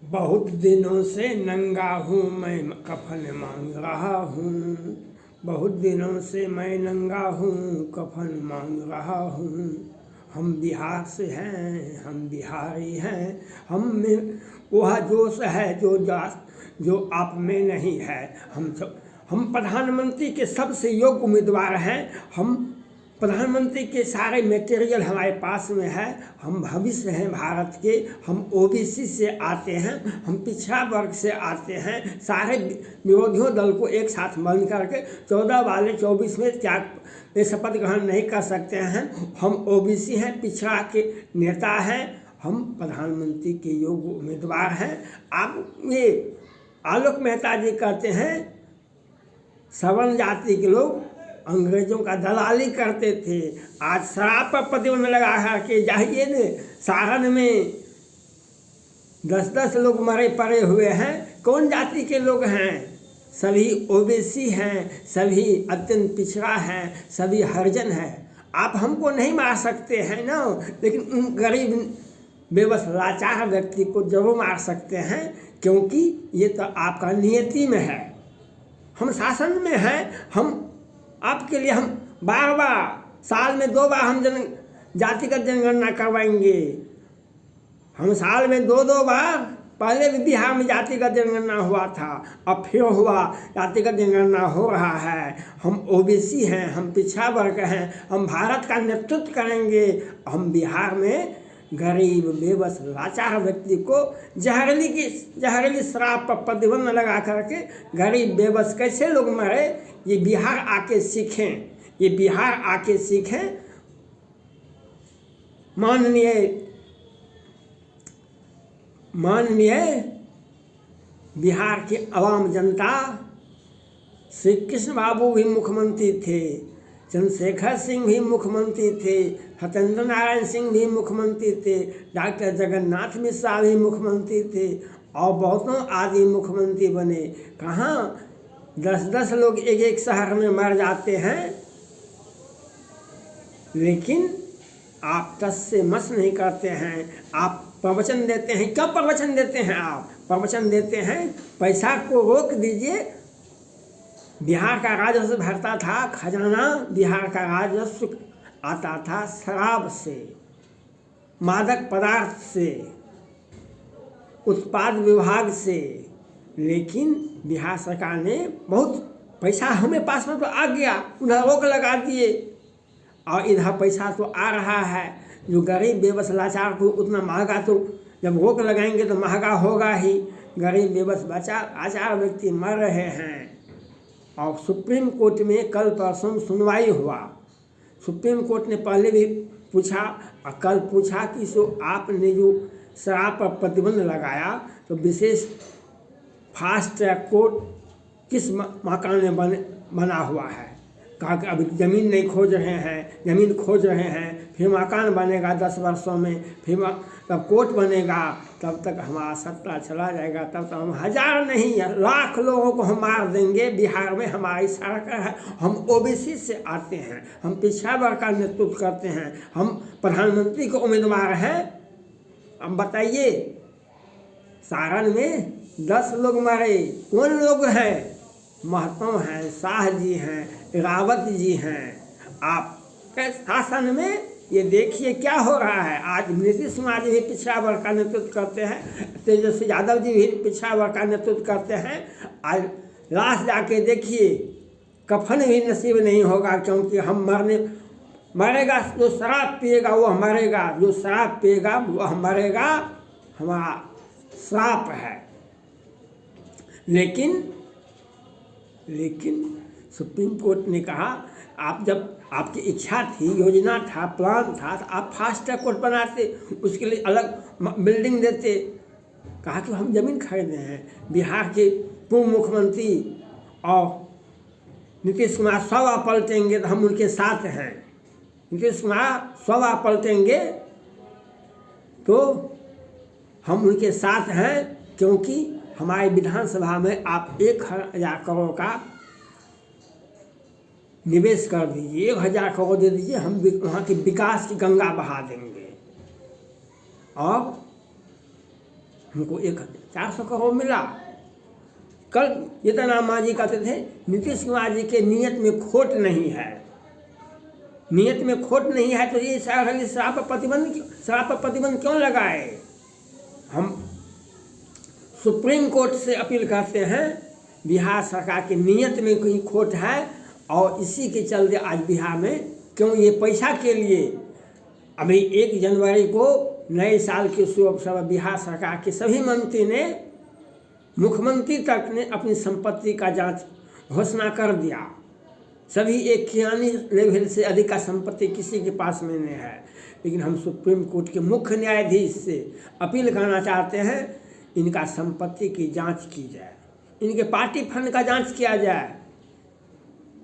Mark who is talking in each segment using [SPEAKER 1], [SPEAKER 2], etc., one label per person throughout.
[SPEAKER 1] बहुत दिनों से नंगा हूँ मैं कफन मांग रहा हूँ। बहुत दिनों से मैं नंगा हूँ कफन मांग रहा हूँ। हम बिहार से हैं, हम बिहारी हैं। हम में वह जोश है जो आप में नहीं है। हम प्रधानमंत्री के सबसे योग्य उम्मीदवार हैं। हम प्रधानमंत्री के सारे मटेरियल हमारे पास में है। हम भविष्य हैं भारत के। हम ओबीसी से आते हैं, हम पिछड़ा वर्ग से आते हैं। सारे विरोधियों दल को एक साथ बंद करके 14 वाले 24 में त्याग शपथ ग्रहण नहीं कर सकते हैं। हम ओबीसी हैं, पिछड़ा के नेता हैं। हम प्रधानमंत्री के योग्य उम्मीदवार हैं। आप ये आलोक मेहता जी कहते हैं सवर्ण जाति के लोग अंग्रेजों का दलाली करते थे। आज शराब पर प्रतिबंध लगा है कि जाइए ने सारण में 10-10 लोग मरे पड़े हुए हैं। कौन जाति के लोग हैं? सभी ओबीसी हैं, सभी अत्यंत पिछड़ा हैं, सभी हरिजन हैं। आप हमको नहीं मार सकते हैं ना, लेकिन उन गरीब बेबस लाचार व्यक्ति को जरूर मार सकते हैं, क्योंकि ये तो आपका नियति में है। हम शासन में हैं। हम आपके लिए हम बार साल में 2 बार हम जातिगत जनगणना करवाएंगे। हम साल में 2 बार, पहले भी बिहार में जातिगत जनगणना हुआ था, अब फिर हुआ जातिगत जनगणना हो रहा है। हम ओबीसी हैं, हम पिछड़ा वर्ग हैं, हम भारत का नेतृत्व करेंगे। हम बिहार में गरीब बेबस लाचार व्यक्ति को जहरीली शराब पर प्रतिबंध लगा करके गरीब बेबस कैसे लोग मरे, ये बिहार आके सीखें। ये बिहार आके सीखें। माननीय बिहार के आवाम जनता, श्री कृष्ण बाबू भी मुख्यमंत्री थे, चंद्रशेखर सिंह भी मुख्यमंत्री थे, सत्येंद्र नारायण सिंह भी मुख्यमंत्री थे, डॉक्टर जगन्नाथ मिश्रा भी मुख्यमंत्री थे, और बहुतों आदि मुख्यमंत्री बने। कहाँ 10-10 लोग एक शहर में मर जाते हैं, लेकिन आप टस से मस नहीं करते हैं। आप प्रवचन देते हैं। क्या प्रवचन देते हैं? आप प्रवचन देते हैं पैसा को रोक दीजिए। बिहार का राजस्व भरता था खजाना, बिहार का राजस्व आता था शराब से, मादक पदार्थ से, उत्पाद विभाग से। लेकिन बिहार सरकार ने बहुत पैसा हमें पास में तो आ गया, उन्हें रोक लगा दिए, और इधर पैसा तो आ रहा है। जो गरीब बेबस लाचार को उतना महंगा, तो जब रोक लगाएंगे तो महंगा होगा ही। गरीब बेबस लाचार व्यक्ति मर रहे हैं। और सुप्रीम कोर्ट में कल परसों सुनवाई हुआ। सुप्रीम कोर्ट ने पहले भी पूछा और कल पूछा कि आपने जो शराब पर प्रतिबंध लगाया, तो विशेष फास्ट ट्रैक कोर्ट किस मकान में बना हुआ है? कहा कि अभी ज़मीन नहीं खोज रहे हैं, ज़मीन खोज रहे हैं, फिर मकान बनेगा 10 वर्षों में, फिर तब कोर्ट बनेगा, तब तक हमारा सत्ता चला जाएगा। तब तक हम 1000 नहीं लाख लोगों को हम मार देंगे। बिहार में हमारी सरकार है। हम ओबीसी से आते हैं, हम पिछड़ा वर्ग का नेतृत्व करते हैं, हम प्रधानमंत्री के उम्मीदवार हैं। अब बताइए, सारण में 10 लोग मरे। कौन लोग हैं? महतो हैं, शाह जी हैं, रावत जी हैं। आपके शासन में ये देखिए क्या हो रहा है। आज नीतीश कुमार जी भी पिछड़ा वर्ग का नेतृत्व करते हैं, तेजस्वी यादव जी भी पिछड़ा वर्ग का नेतृत्व करते हैं। आज लास्ट जाके देखिए, कफन भी नसीब नहीं होगा, क्योंकि हम मरेगा। जो शराब पिएगा वह मरेगा, जो शराब पिएगा वह मरेगा, हमारा श्राप है। लेकिन सुप्रीम कोर्ट ने कहा, आप जब आपकी इच्छा थी, योजना था, प्लान था, तो आप फास्ट ट्रैक कोर्ट बनाते, उसके लिए अलग बिल्डिंग देते। कहा कि हम ज़मीन खरीदे हैं। बिहार के पूर्व मुख्यमंत्री और नीतीश कुमार 100 बार पलटेंगे तो हम उनके साथ हैं। नीतीश कुमार 100 बार पलटेंगे तो हम उनके साथ हैं, क्योंकि हमारे विधानसभा में आप 1000 करोड़ का निवेश कर दीजिए, 1000 करोड़ दे दीजिए, हम वहाँ की विकास की गंगा बहा देंगे। और हमको 1,400 करोड़ मिला। कल जीतन मांझी कहते थे नीतीश कुमार जी के नीयत में खोट नहीं है, नीयत में खोट नहीं है, तो ये शराब पर प्रतिबंध क्यों लगाए। हम सुप्रीम कोर्ट से अपील करते हैं, बिहार सरकार की नीयत में कोई खोट है और इसी के चलते आज बिहार में क्यों ये पैसा के लिए अभी 1 जनवरी को नए साल के शुभ अवसर बिहार सरकार के सभी मंत्री ने, मुख्यमंत्री तक ने अपनी संपत्ति का जांच घोषणा कर दिया। सभी एक खियानी लेवल से अधिक का संपत्ति किसी के पास में नहीं है। लेकिन हम सुप्रीम कोर्ट के मुख्य न्यायाधीश से अपील करना चाहते हैं, इनका संपत्ति की जांच की जाए, इनके पार्टी फंड का जांच किया जाए।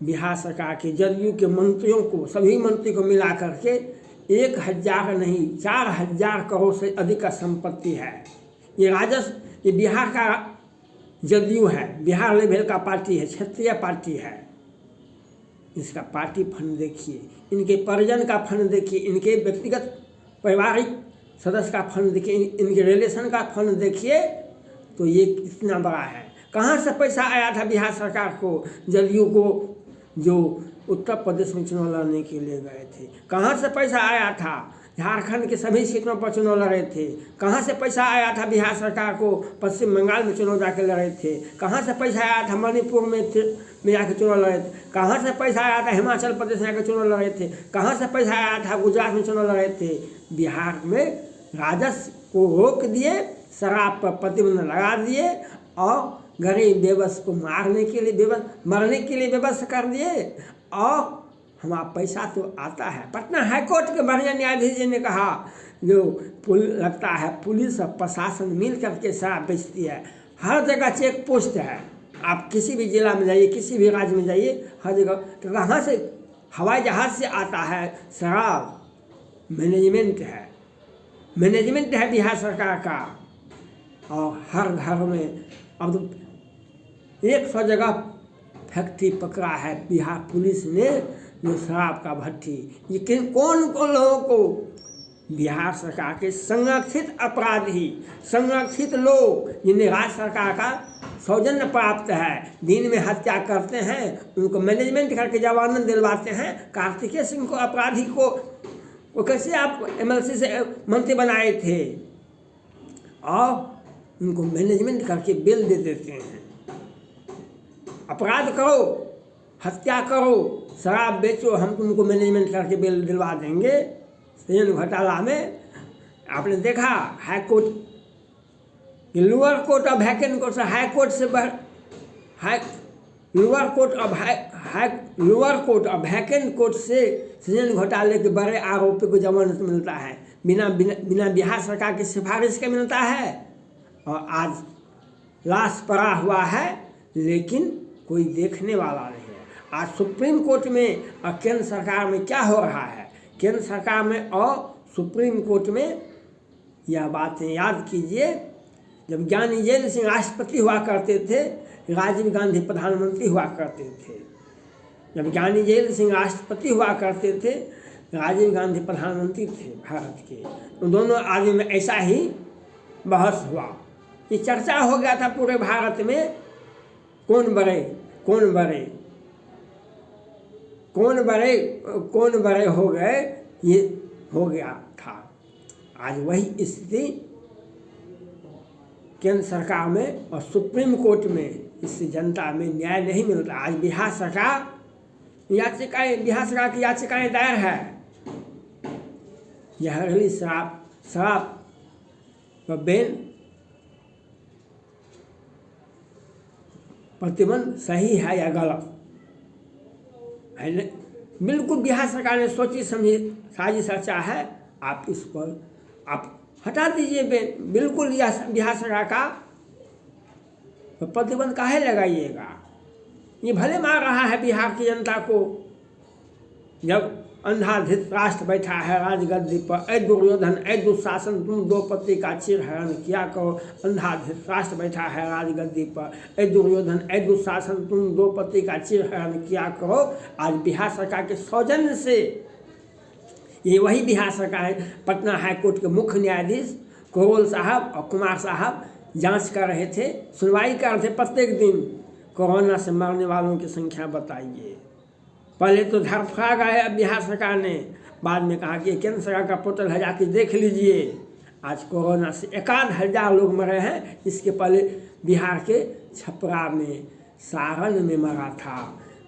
[SPEAKER 1] बिहार सरकार के जदयू के मंत्रियों को, सभी मंत्री को मिला करके 1,000 नहीं 4,000 करोड़ से अधिक का संपत्ति है। ये राजस्व, ये बिहार का जदयू है, बिहार लेवल का पार्टी है, क्षेत्रीय पार्टी है। इसका पार्टी फंड देखिए, इनके परिजन का फंड देखिए, इनके व्यक्तिगत पारिवारिक सदस्य का फंड देखिए, इनके रिलेशन का फंड देखिए, तो ये कितना बड़ा है। कहाँ से पैसा आया था बिहार सरकार को, जदयू को, जो उत्तर प्रदेश में चुनाव लड़ने के लिए गए थे? कहाँ से पैसा आया था? झारखंड के सभी सीटों पर चुनाव लड़े थे। कहाँ से पैसा आया था बिहार सरकार को? पश्चिम बंगाल में चुनाव जाके लड़े थे। कहाँ से पैसा आया था? मणिपुर में जाके चुनाव लड़े थे। कहाँ से पैसा आया था? हिमाचल प्रदेश में जाकर चुनाव लड़े थे। कहाँ से पैसा आया था? गुजरात में चुनाव लड़े थे। बिहार में राजस्व को रोक दिए, शराब पर प्रतिबंध लगा दिए और गरीब बेबस को मरने के लिए व्यवस्था कर दिए। और हमारा पैसा तो आता है। पटना हाईकोर्ट के बढ़िया न्यायाधीश जी ने कहा, जो लगता है पुलिस और प्रशासन मिल करके शराब बेचती है। हर जगह चेक पोस्ट है, आप किसी भी जिला में जाइए, किसी भी राज्य में जाइए, हर जगह। तो कहाँ से? हवाई जहाज़ से आता है शराब। मैनेजमेंट है बिहार सरकार का। और हर घर में अब तो 100 जगह फैक्ट्री पकड़ा है बिहार पुलिस ने, जो शराब का भट्टी। ये कौन लोगों को? बिहार सरकार के संरक्षित अपराधी, संरक्षित लोग, जिन्हें राज्य सरकार का सौजन्य प्राप्त है, दिन में हत्या करते हैं, उनको मैनेजमेंट करके जमानत दिलवाते हैं। कार्तिकेय सिंह को, अपराधी को, वो कैसे आप MLC से मंत्री बनाए थे? और उनको मैनेजमेंट करके बेल दे देते हैं। अपराध करो, हत्या करो, शराब बेचो, हम तुमको मैनेजमेंट करके बेल दिलवा देंगे। सृजन घोटाला में आपने देखा, high court, lower court of vacant court से हाई कोर्ट से lower court of vacant court से सृजन घोटाले के बड़े आरोपी को जमानत मिलता है, बिना बिहार सरकार की सिफारिश के मिलता है। और आज लाश पड़ा हुआ है, लेकिन कोई देखने वाला नहीं है। आज सुप्रीम कोर्ट में और केंद्र सरकार में क्या हो रहा है? केंद्र सरकार में और सुप्रीम कोर्ट में यह बातें याद कीजिए। जब ज्ञानी जैल सिंह राष्ट्रपति हुआ करते थे, राजीव गांधी प्रधानमंत्री हुआ करते थे। जब ज्ञानी जैल सिंह राष्ट्रपति हुआ करते थे, राजीव गांधी प्रधानमंत्री थे भारत के। तो दोनों आदमी में ऐसा ही बहस हुआ, ये चर्चा हो गया था पूरे भारत में, कौन बड़े हो गए, ये हो गया था। आज वही स्थिति केंद्र सरकार में और सुप्रीम कोर्ट में, इससे जनता में न्याय नहीं मिलता। आज बिहार सरकार की याचिकाएं दायर है। यह रही शराब पर बैन प्रतिबंध सही है या गलत है? बिल्कुल बिहार सरकार ने सोची समझी साजिश रचा है। आप इस पर आप हटा दीजिए बैन, बिल्कुल बिहार सरकार का प्रतिबंध काहे लगाइएगा? ये भले मार रहा है बिहार की जनता को। जब अंधा धृतराष्ट्र बैठा है राजगद्दी पर, ऐ दुर्योधन ऐ दुशासन तुम द्रौपदी का चिरहरण किया करो। अंधा धृतराष्ट्र बैठा है राजगद्दी पर, ऐ दुर्योधन ऐ दुशासन तुम द्रौपदी का चिरहरण किया करो। आज बिहार सरकार के सौजन्य से ये वही बिहार सरकार है। पटना हाईकोर्ट के मुख्य न्यायाधीश करोल साहब और कुमार साहब जांच कर रहे थे, सुनवाई कर रहे थे प्रत्येक दिन, कोरोना से मरने वालों की संख्या बताइए। पहले तो धरफड़ा गए बिहार सरकार ने, बाद में कहा कि केंद्र सरकार का पोर्टल है, जाके देख लीजिए। आज कोरोना से 1,000 लोग मरे हैं। इसके पहले बिहार के छपरा में, सारण में मरा था,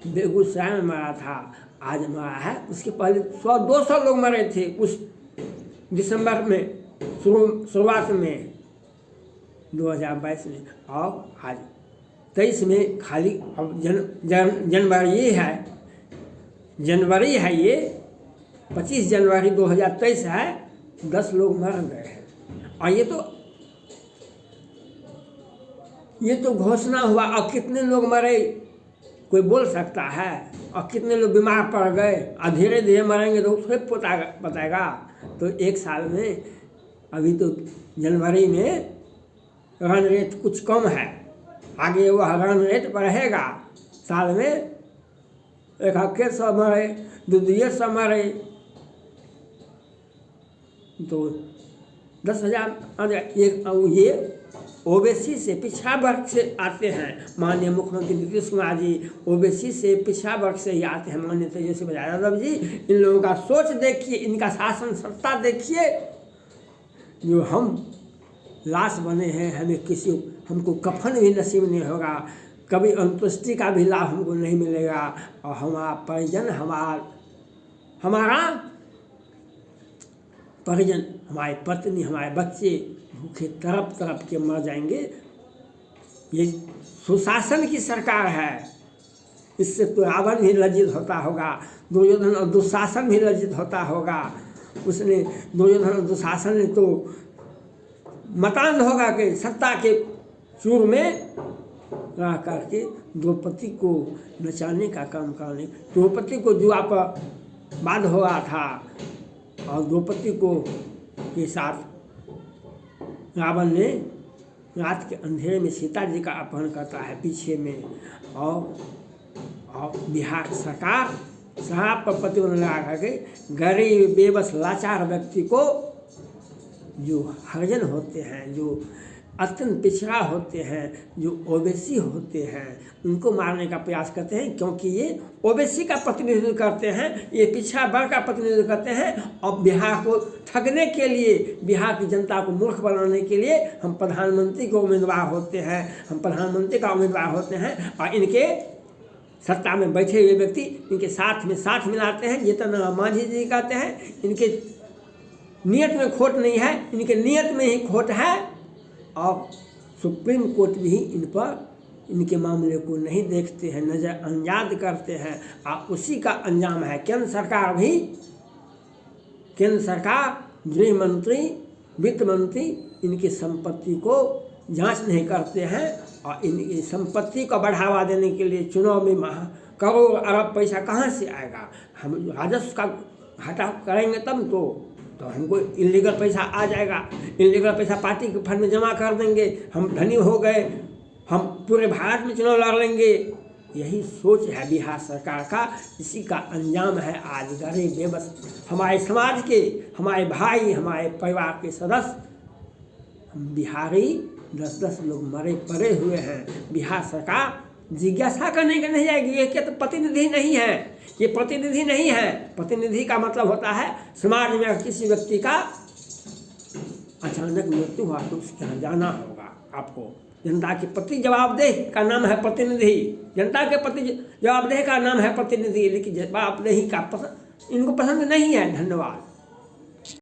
[SPEAKER 1] बेगूसराय में मरा था, आज मरा है। उसके पहले 100-200 लोग मरे थे उस दिसंबर में, शुरुआत में 2022 में। और आज 23 में खाली अब जनवरी है ये 25 जनवरी 2023 है, 10 लोग मर गए हैं। और ये तो घोषणा हुआ। अब कितने लोग मरे कोई बोल सकता है? और कितने लोग बीमार पड़ गए? और धीरे धीरे मरेंगे तो थोड़े बताएगा। तो एक साल में, अभी तो जनवरी में रन रेट कुछ कम है, आगे वह रन रेट बढ़ेगा। साल में 100 मरे, 200 मरे, तो 10,000। ये ओबीसी से पिछड़ा वर्ग से आते हैं। माननीय मुख्यमंत्री नीतीश कुमार जी ओबीसी से पिछड़ा वर्ग से ही आते हैं। माननीय तेजस्वी यादव जी, इन लोगों का सोच देखिए, इनका शासन सत्ता देखिए। जो हम लाश बने हैं, हमको कफन भी नसीब नहीं होगा, कभी अंत्येष्टि का भी लाभ हमको नहीं मिलेगा। और हमारा परिजन, हमारी पत्नी, हमारे बच्चे भूखे तड़प के मर जाएंगे। ये सुशासन की सरकार है। इससे तो रावण भी लज्जित होता होगा, दुर्योधन और दुशासन भी लज्जित होता होगा। दुर्योधन और दुशासन ने तो मतान्ध होगा कि सत्ता के चूर में रह करके द्रौपदी को नचाने का काम करने, द्रौपदी को जुआ पर बाध हो रहा था और द्रौपदी को के साथ रावण ने रात के अंधेरे में सीता जी का अपहरण करता है पीछे में। और बिहार सरकार शराब पर प्रतिबंध लगा करके गरीब बेबस लाचार व्यक्ति को, जो हरिजन होते हैं, जो अत्यंत पिछड़ा होते हैं, जो ओबीसी होते हैं, उनको मारने का प्रयास करते हैं। क्योंकि ये ओबीसी का प्रतिनिधित्व करते हैं, ये पिछड़ा वर्ग का प्रतिनिधित्व करते हैं। और बिहार को ठगने के लिए, बिहार की जनता को मूर्ख बनाने के लिए हम प्रधानमंत्री के उम्मीदवार होते हैं। और इनके सत्ता में बैठे हुए व्यक्ति इनके साथ में साथ मिलाते हैं। जीतन राम मांझी जी कहते हैं इनके नियत में खोट नहीं है, इनके नियत में ही खोट है। और सुप्रीम कोर्ट भी इनके मामले को नहीं देखते हैं, नज़रअंदाज करते हैं। और उसी का अंजाम है केंद्र सरकार, गृह मंत्री, वित्त मंत्री इनकी संपत्ति को जांच नहीं करते हैं। और इनकी संपत्ति को बढ़ावा देने के लिए चुनाव में करोड़ अरब पैसा कहाँ से आएगा? हम राजस्व का घाटा करेंगे तब तो हमको इलीगल पैसा आ जाएगा। इलीगल पैसा पार्टी के फंड में जमा कर देंगे, हम धनी हो गए, हम पूरे भारत में चुनाव लड़ लेंगे। यही सोच है बिहार सरकार का। इसी का अंजाम है आज गरीब बेबस हमारे समाज के, हमारे भाई, हमारे परिवार के सदस्य, हम बिहारी 10-10 लोग मरे पड़े हुए हैं। बिहार सरकार जिज्ञासा करने के नहीं जाएगी। ये क्या तो प्रतिनिधि नहीं है, ये प्रतिनिधि नहीं है। प्रतिनिधि का मतलब होता है समाज में किसी व्यक्ति का अचानक मृत्यु हुआ तो उसके यहाँ जाना होगा आपको। जनता के प्रति जवाबदेह का नाम है प्रतिनिधि, जनता के प्रति जवाबदेह का नाम है प्रतिनिधि। लेकिन जवाबदेही का इनको पसंद नहीं है। धन्यवाद।